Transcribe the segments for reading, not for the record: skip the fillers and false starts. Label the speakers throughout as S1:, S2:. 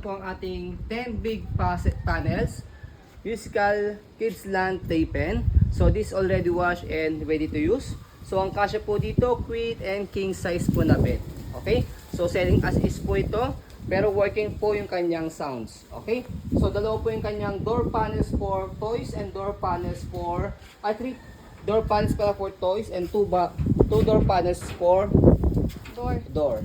S1: Ito ang ating 10 big panels, musical Kidsland Pen. So this already washed and ready to use. So ang kasya po dito, queen and king size po na bed. Okay? So selling as is po ito, pero working po yung kanyang sounds. Okay? So dalawa po yung kanyang door panels for toys and door panels for, 3 door panels pala for toys and 2 door panels for door.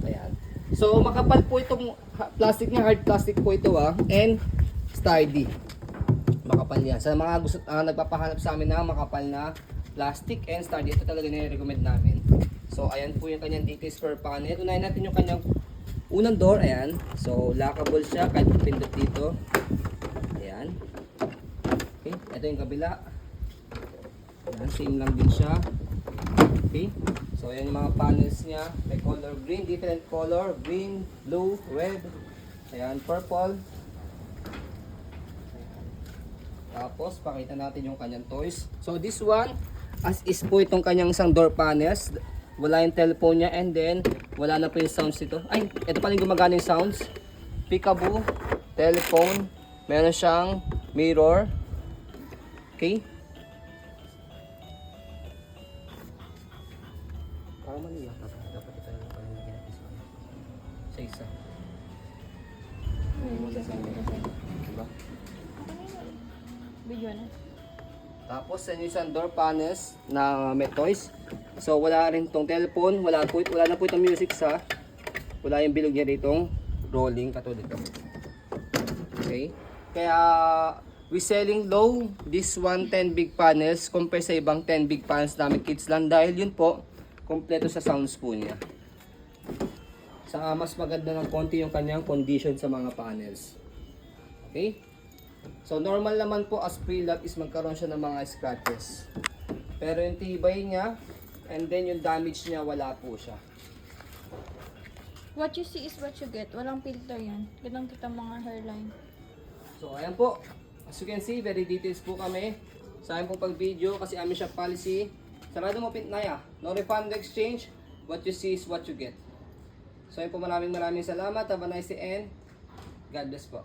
S1: Ayan. So makapal po itong plastic niya, hard plastic po ito and sturdy. Makapal yan. Sa mga gusto nagpapahanap sa amin ng makapal na plastic and sturdy, ito talaga nire-recommend namin. So ayan po yung kanyang details per panel. Unahin natin yung kanyang unang door. Ayan. So lockable siya kahit pindot dito. Ayan. Okay. Ito yung kabila. Ayan. Same lang din siya. Okay. So ayan yung mga panels niya. May color green, different color. Green, blue, red. Ayan, purple. Ayan. Tapos pakita natin yung kanyang toys. So this one, as is po itong kanyang isang door panels. Wala yung telephone niya and then wala na po yung sounds dito. Ay, ito pala yung gumagana yung sounds. Peekaboo, telephone, meron siyang mirror. Okay. Parang mali yan. Dapat ito yung panilagyan sa isa. Diba?
S2: Video na.
S1: Tapos yan yung isang door panels na may toys. So wala rin tong telephone, wala na po itong music sa. Wala yung bilog niya ditong rolling katulad dito. Okay? Kaya we selling low this 110 big panels compare sa ibang 10 big panels namin Kidsland dahil yun po kompleto sa sounds po niya. Saka mas maganda ng konti yung kanyang condition sa mga panels. Okay? So normal naman po as pre-lock is magkaroon siya ng mga scratches. Pero yung tibay niya and then yung damage niya wala po siya.
S2: What you see is what you get. Walang filter yan. Ganang kita mga hairline.
S1: So ayan po. As you can see, very details po kami sa amin pong pag-video kasi amin siya policy. Sarado mo pitnaya. No refund, no exchange. What you see is what you get. So ayun po, maraming salamat. Have a nice day and God bless po.